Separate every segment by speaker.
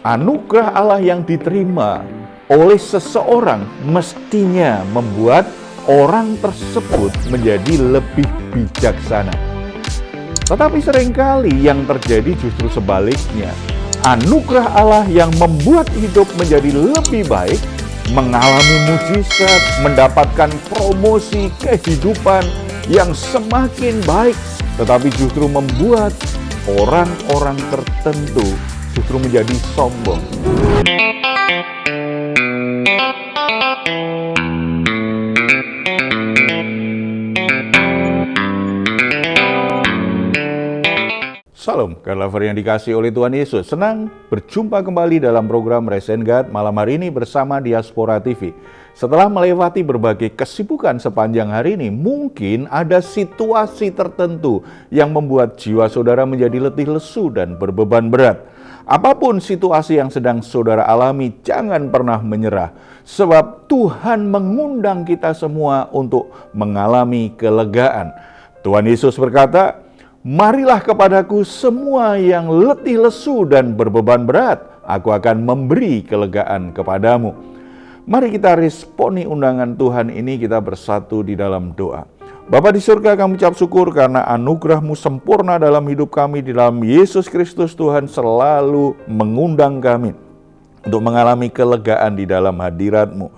Speaker 1: Anugerah Allah yang diterima oleh seseorang mestinya membuat orang tersebut menjadi lebih bijaksana. Tetapi seringkali yang terjadi justru sebaliknya. Anugerah Allah yang membuat hidup menjadi lebih baik, mengalami mujizat, mendapatkan promosi kehidupan yang semakin baik, tetapi justru membuat orang-orang tertentu justru menjadi sombong. Salam, God lover yang dikasihi oleh Tuhan Yesus. Senang berjumpa kembali dalam program Raise and Guide malam hari ini bersama Diaspora TV. Setelah melewati berbagai kesibukan sepanjang hari ini, mungkin ada situasi tertentu yang membuat jiwa saudara menjadi letih lesu dan berbeban berat. Apapun situasi yang sedang saudara alami, jangan pernah menyerah. Sebab Tuhan mengundang kita semua untuk mengalami kelegaan. Tuhan Yesus berkata, "Marilah kepadaku semua yang letih lesu dan berbeban berat, aku akan memberi kelegaan kepadamu." Mari kita responi undangan Tuhan ini, kita bersatu di dalam doa. Bapa di surga, kami ucap syukur karena anugerah-Mu sempurna dalam hidup kami. Di dalam Yesus Kristus Tuhan selalu mengundang kami untuk mengalami kelegaan di dalam hadirat-Mu.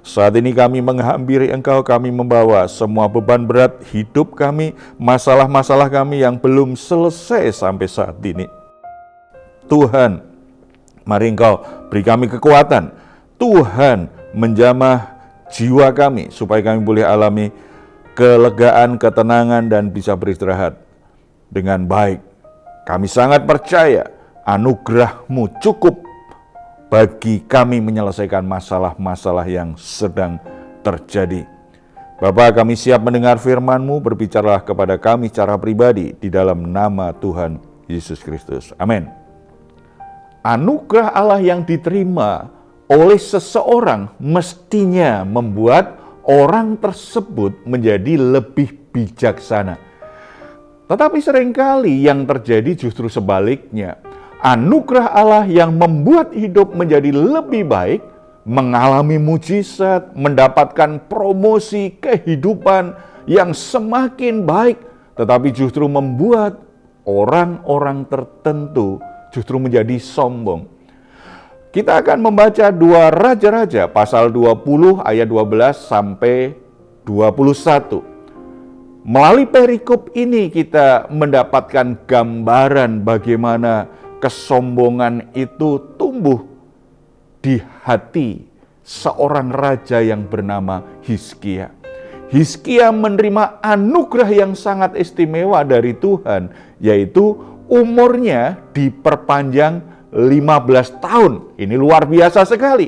Speaker 1: Saat ini kami menghampiri Engkau, kami membawa semua beban berat hidup kami, masalah-masalah kami yang belum selesai sampai saat ini. Tuhan, mari Engkau beri kami kekuatan. Tuhan, menjamah jiwa kami supaya kami boleh alami kelegaan, ketenangan, dan bisa beristirahat dengan baik. Kami sangat percaya anugerah-Mu cukup bagi kami menyelesaikan masalah-masalah yang sedang terjadi. Bapa, kami siap mendengar firman-Mu, berbicaralah kepada kami secara pribadi di dalam nama Tuhan Yesus Kristus. Amin. Anugerah Allah yang diterima oleh seseorang mestinya membuat orang tersebut menjadi lebih bijaksana. Tetapi seringkali yang terjadi justru sebaliknya. Anugerah Allah yang membuat hidup menjadi lebih baik, mengalami mujizat, mendapatkan promosi kehidupan yang semakin baik, tetapi justru membuat orang-orang tertentu justru menjadi sombong. Kita akan membaca 2 Raja-Raja pasal 20 ayat 12 sampai 21. Melalui perikop ini kita mendapatkan gambaran bagaimana kesombongan itu tumbuh di hati seorang raja yang bernama Hizkia. Hizkia menerima anugerah yang sangat istimewa dari Tuhan, yaitu umurnya diperpanjang 15 tahun. Ini luar biasa sekali.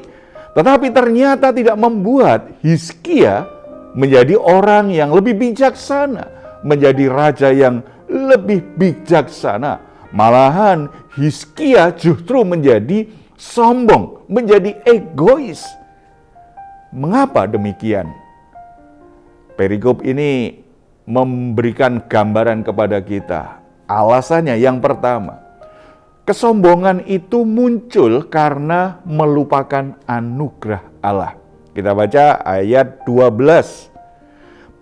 Speaker 1: Tetapi ternyata tidak membuat Hizkia menjadi orang yang lebih bijaksana, menjadi raja yang lebih bijaksana. Malahan Hizkia justru menjadi sombong, menjadi egois. Mengapa demikian? Perikop ini memberikan gambaran kepada kita. Alasannya yang pertama, kesombongan itu muncul karena melupakan anugerah Allah. Kita baca ayat 12.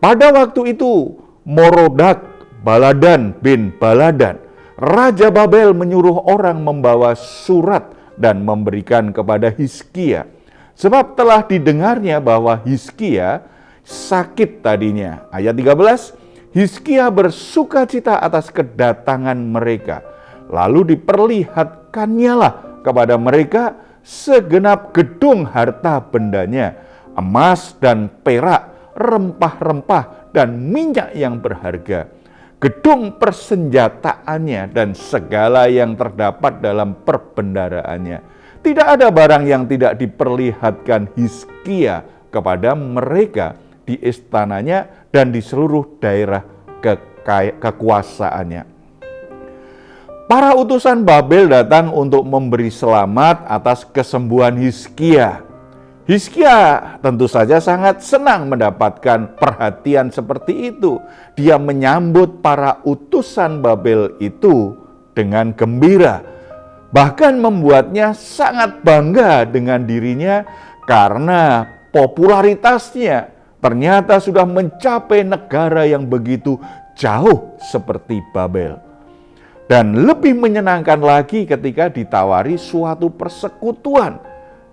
Speaker 1: Pada waktu itu, Merodak Baladan bin Baladan, Raja Babel, menyuruh orang membawa surat dan memberikan kepada Hizkia. Sebab telah didengarnya bahwa Hizkia sakit tadinya. Ayat 13, Hizkia bersukacita atas kedatangan mereka. Lalu diperlihatkannya lah kepada mereka segenap gedung harta bendanya, emas dan perak, rempah-rempah dan minyak yang berharga, gedung persenjataannya dan segala yang terdapat dalam perbendaraannya. Tidak ada barang yang tidak diperlihatkan Hizkia kepada mereka di istananya dan di seluruh daerah kekuasaannya. Para utusan Babel datang untuk memberi selamat atas kesembuhan Hizkia. Hizkia tentu saja sangat senang mendapatkan perhatian seperti itu. Dia menyambut para utusan Babel itu dengan gembira. Bahkan membuatnya sangat bangga dengan dirinya karena popularitasnya ternyata sudah mencapai negara yang begitu jauh seperti Babel. Dan lebih menyenangkan lagi ketika ditawari suatu persekutuan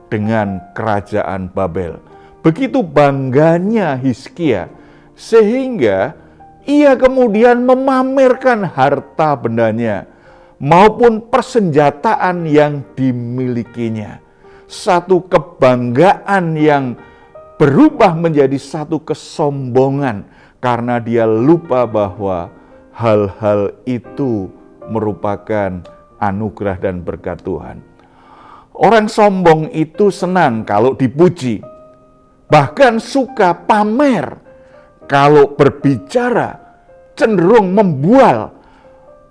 Speaker 1: dengan kerajaan Babel. Begitu bangganya Hizkia, sehingga ia kemudian memamerkan harta bendanya maupun persenjataan yang dimilikinya. Satu kebanggaan yang berubah menjadi satu kesombongan karena dia lupa bahwa hal-hal itu merupakan anugerah dan berkat Tuhan. Orang sombong itu senang kalau dipuji, bahkan suka pamer. Kalau berbicara cenderung membual,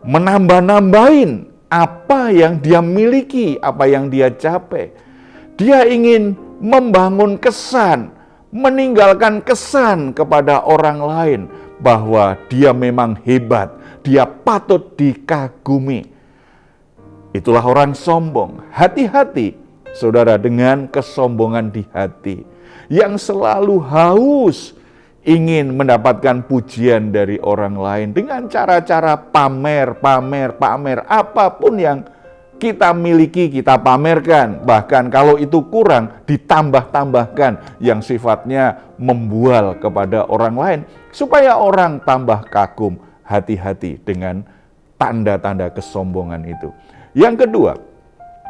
Speaker 1: menambah-nambahin apa yang dia miliki, apa yang dia capai. Dia ingin membangun kesan, meninggalkan kesan kepada orang lain bahwa dia memang hebat, dia patut dikagumi. Itulah orang sombong. Hati-hati, saudara, dengan kesombongan di hati yang selalu haus ingin mendapatkan pujian dari orang lain dengan cara-cara pamer, apapun yang kita miliki kita pamerkan. Bahkan kalau itu kurang ditambah-tambahkan yang sifatnya membual kepada orang lain supaya orang tambah kagum. Hati-hati dengan tanda-tanda kesombongan itu. Yang kedua,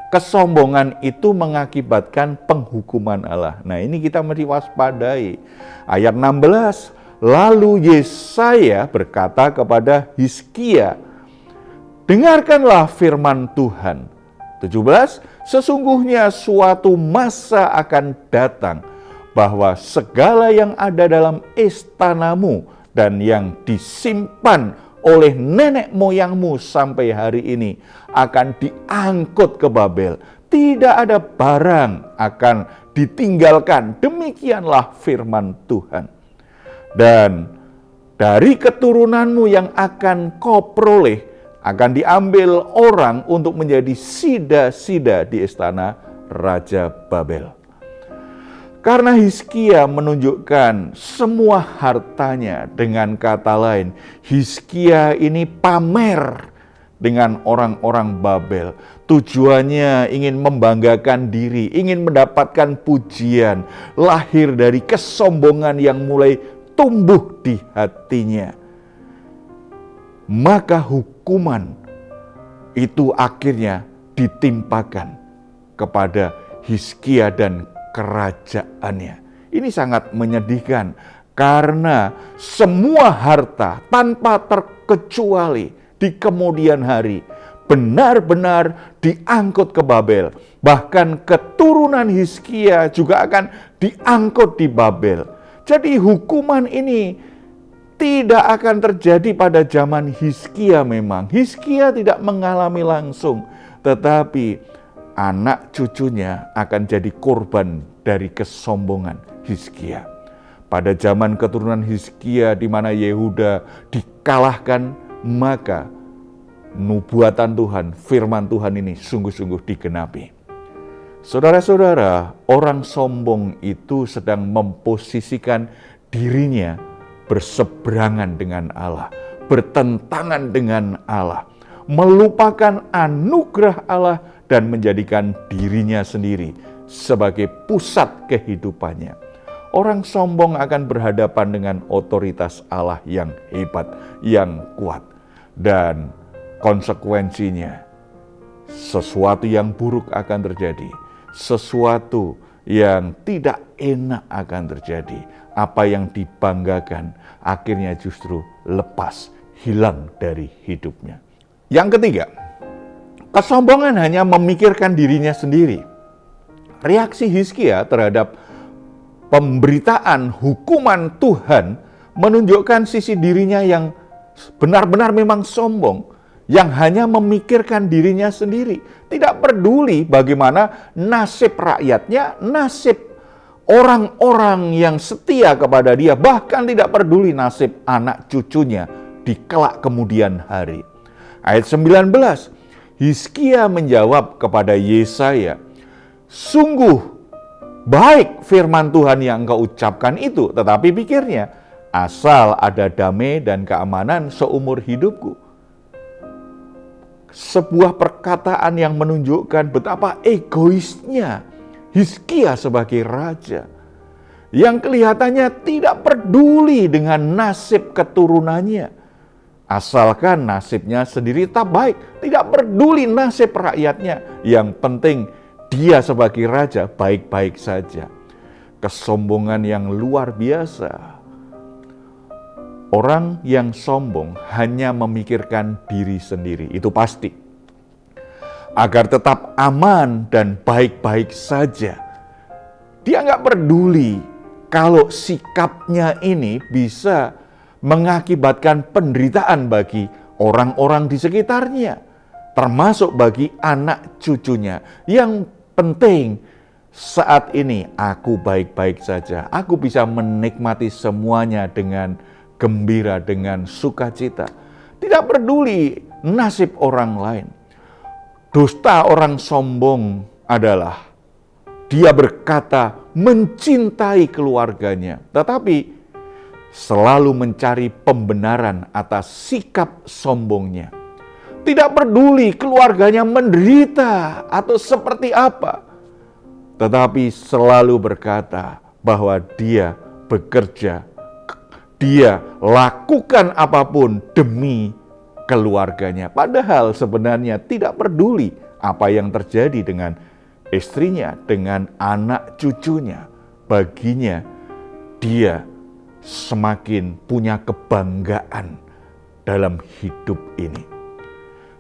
Speaker 1: kesombongan itu mengakibatkan penghukuman Allah. Nah, ini kita mesti waspadai. Ayat 16, lalu Yesaya berkata kepada Hizkia, dengarkanlah firman Tuhan. 17, sesungguhnya suatu masa akan datang bahwa segala yang ada dalam istanamu dan yang disimpan oleh nenek moyangmu sampai hari ini akan diangkut ke Babel. Tidak ada barang akan ditinggalkan. Demikianlah firman Tuhan. Dan dari keturunanmu yang akan kau peroleh akan diambil orang untuk menjadi sida-sida di istana Raja Babel. Karena Hizkia menunjukkan semua hartanya, dengan kata lain, Hizkia ini pamer dengan orang-orang Babel. Tujuannya ingin membanggakan diri, ingin mendapatkan pujian, lahir dari kesombongan yang mulai tumbuh di hatinya. Maka hukuman itu akhirnya ditimpakan kepada Hizkia dan kerajaannya. Ini sangat menyedihkan karena semua harta tanpa terkecuali di kemudian hari benar-benar diangkut ke Babel. Bahkan keturunan Hizkia juga akan diangkut di Babel. Jadi hukuman ini tidak akan terjadi pada zaman Hizkia memang. Hizkia tidak mengalami langsung, tetapi anak cucunya akan jadi korban dari kesombongan Hizkia. Pada zaman keturunan Hizkia di mana Yehuda dikalahkan, maka nubuatan Tuhan, firman Tuhan ini sungguh-sungguh digenapi. Saudara-saudara, orang sombong itu sedang memposisikan dirinya berseberangan dengan Allah, bertentangan dengan Allah, melupakan anugerah Allah dan menjadikan dirinya sendiri sebagai pusat kehidupannya. Orang sombong akan berhadapan dengan otoritas Allah yang hebat, yang kuat. Dan konsekuensinya, sesuatu yang buruk akan terjadi. Sesuatu yang tidak enak akan terjadi. Apa yang dibanggakan akhirnya justru lepas, hilang dari hidupnya. Yang ketiga, kesombongan hanya memikirkan dirinya sendiri. Reaksi Hizkia terhadap pemberitaan hukuman Tuhan menunjukkan sisi dirinya yang benar-benar memang sombong, yang hanya memikirkan dirinya sendiri. Tidak peduli bagaimana nasib rakyatnya, nasib orang-orang yang setia kepada dia, bahkan tidak peduli nasib anak cucunya di kelak kemudian hari. Ayat 19, Hizkia menjawab kepada Yesaya, "Sungguh baik firman Tuhan yang engkau ucapkan itu, tetapi pikirnya, asal ada damai dan keamanan seumur hidupku." Sebuah perkataan yang menunjukkan betapa egoisnya Hizkia sebagai raja, yang kelihatannya tidak peduli dengan nasib keturunannya. Asalkan nasibnya sendiri tak baik, tidak peduli nasib rakyatnya. Yang penting dia sebagai raja baik-baik saja. Kesombongan yang luar biasa. Orang yang sombong hanya memikirkan diri sendiri, itu pasti. Agar tetap aman dan baik-baik saja. Dia nggak peduli kalau sikapnya ini bisa mengakibatkan penderitaan bagi orang-orang di sekitarnya, termasuk bagi anak cucunya. Yang penting saat ini aku baik-baik saja, aku bisa menikmati semuanya dengan gembira, dengan sukacita. Tidak peduli nasib orang lain. Dusta orang sombong adalah dia berkata mencintai keluarganya, tetapi selalu mencari pembenaran atas sikap sombongnya. Tidak peduli keluarganya menderita atau seperti apa, tetapi selalu berkata bahwa dia bekerja, dia lakukan apapun demi keluarganya. Padahal sebenarnya tidak peduli apa yang terjadi dengan istrinya, dengan anak cucunya. Baginya dia semakin punya kebanggaan dalam hidup ini.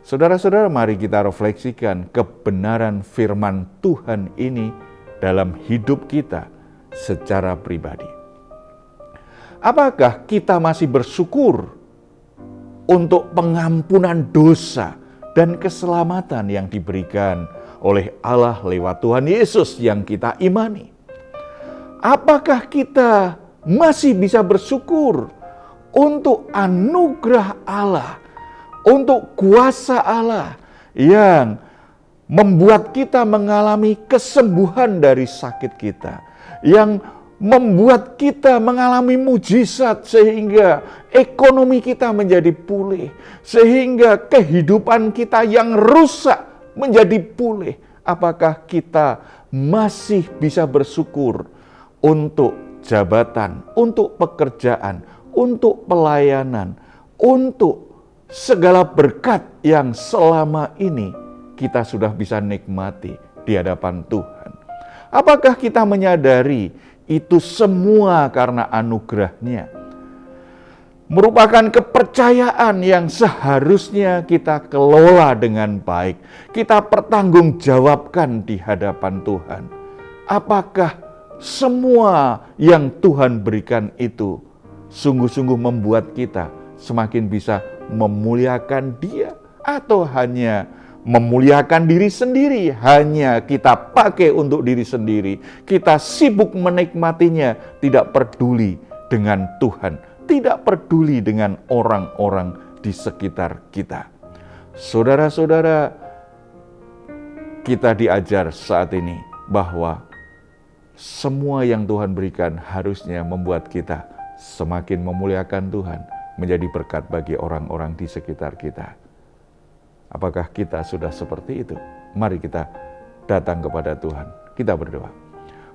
Speaker 1: Saudara-saudara, mari kita refleksikan kebenaran firman Tuhan ini dalam hidup kita secara pribadi. Apakah kita masih bersyukur untuk pengampunan dosa dan keselamatan yang diberikan oleh Allah lewat Tuhan Yesus yang kita imani? Apakah kita masih bisa bersyukur untuk anugerah Allah, untuk kuasa Allah yang membuat kita mengalami kesembuhan dari sakit kita, yang membuat kita mengalami mujizat sehingga ekonomi kita menjadi pulih, sehingga kehidupan kita yang rusak menjadi pulih? Apakah kita masih bisa bersyukur untuk jabatan, untuk pekerjaan, untuk pelayanan, untuk segala berkat yang selama ini kita sudah bisa nikmati di hadapan Tuhan? Apakah kita menyadari itu semua karena anugerah-Nya? Merupakan kepercayaan yang seharusnya kita kelola dengan baik, kita pertanggungjawabkan di hadapan Tuhan. Apakah semua yang Tuhan berikan itu sungguh-sungguh membuat kita semakin bisa memuliakan Dia, atau hanya memuliakan diri sendiri, hanya kita pakai untuk diri sendiri, kita sibuk menikmatinya, tidak peduli dengan Tuhan, tidak peduli dengan orang-orang di sekitar kita. Saudara-saudara, kita diajar saat ini bahwa semua yang Tuhan berikan harusnya membuat kita semakin memuliakan Tuhan, menjadi berkat bagi orang-orang di sekitar kita. Apakah kita sudah seperti itu? Mari kita datang kepada Tuhan. Kita berdoa.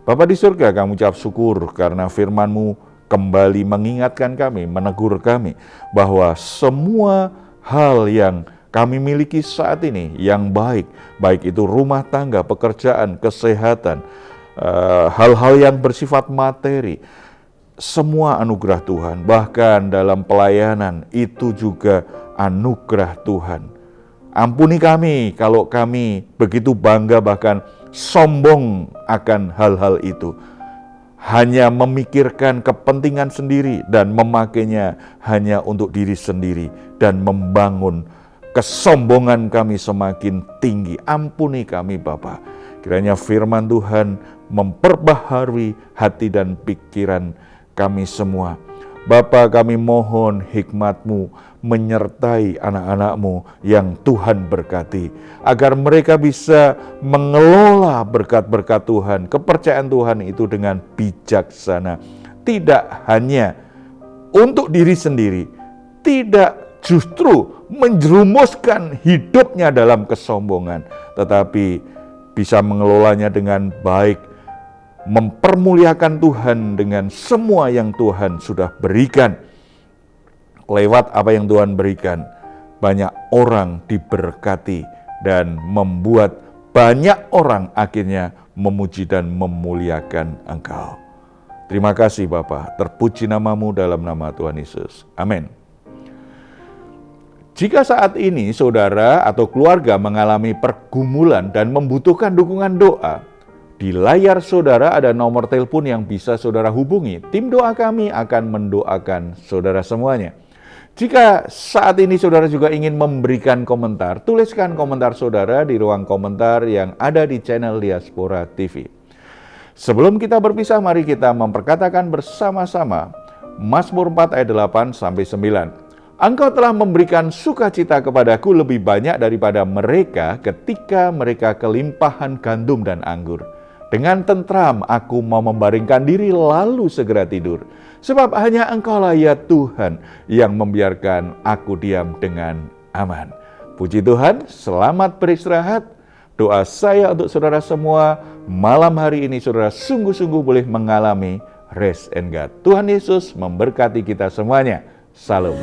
Speaker 1: Bapa di surga, kami ucap syukur karena firman-Mu kembali mengingatkan kami, menegur kami bahwa semua hal yang kami miliki saat ini yang baik, baik itu rumah tangga, pekerjaan, kesehatan, hal-hal yang bersifat materi, semua anugerah Tuhan. Bahkan dalam pelayanan itu juga anugerah Tuhan. Ampuni kami kalau kami begitu bangga bahkan sombong akan hal-hal itu. Hanya memikirkan kepentingan sendiri dan memakainya hanya untuk diri sendiri dan membangun kesombongan kami semakin tinggi. Ampuni kami Bapa. Kiranya firman Tuhan memperbaharui hati dan pikiran kami semua, Bapa, kami mohon hikmat-Mu menyertai anak-anak-Mu yang Tuhan berkati, agar mereka bisa mengelola berkat-berkat Tuhan, kepercayaan Tuhan itu dengan bijaksana. Tidak hanya untuk diri sendiri, tidak justru menjerumuskan hidupnya dalam kesombongan, tetapi bisa mengelolanya dengan baik, mempermuliakan Tuhan dengan semua yang Tuhan sudah berikan. Lewat apa yang Tuhan berikan, banyak orang diberkati dan membuat banyak orang akhirnya memuji dan memuliakan Engkau. Terima kasih Bapa, terpuji nama-Mu dalam nama Tuhan Yesus. Amin. Jika saat ini saudara atau keluarga mengalami pergumulan dan membutuhkan dukungan doa, di layar saudara ada nomor telepon yang bisa saudara hubungi. Tim doa kami akan mendoakan saudara semuanya. Jika saat ini saudara juga ingin memberikan komentar, tuliskan komentar saudara di ruang komentar yang ada di channel Diaspora TV. Sebelum kita berpisah, mari kita memperkatakan bersama-sama Mazmur 4 ayat 8-9. Engkau telah memberikan sukacita kepadaku lebih banyak daripada mereka ketika mereka kelimpahan gandum dan anggur. Dengan tentram aku mau membaringkan diri lalu segera tidur. Sebab hanya Engkaulah ya Tuhan yang membiarkan aku diam dengan aman. Puji Tuhan, selamat beristirahat. Doa saya untuk saudara semua, malam hari ini saudara sungguh-sungguh boleh mengalami rest and God. Tuhan Yesus memberkati kita semuanya. Salam.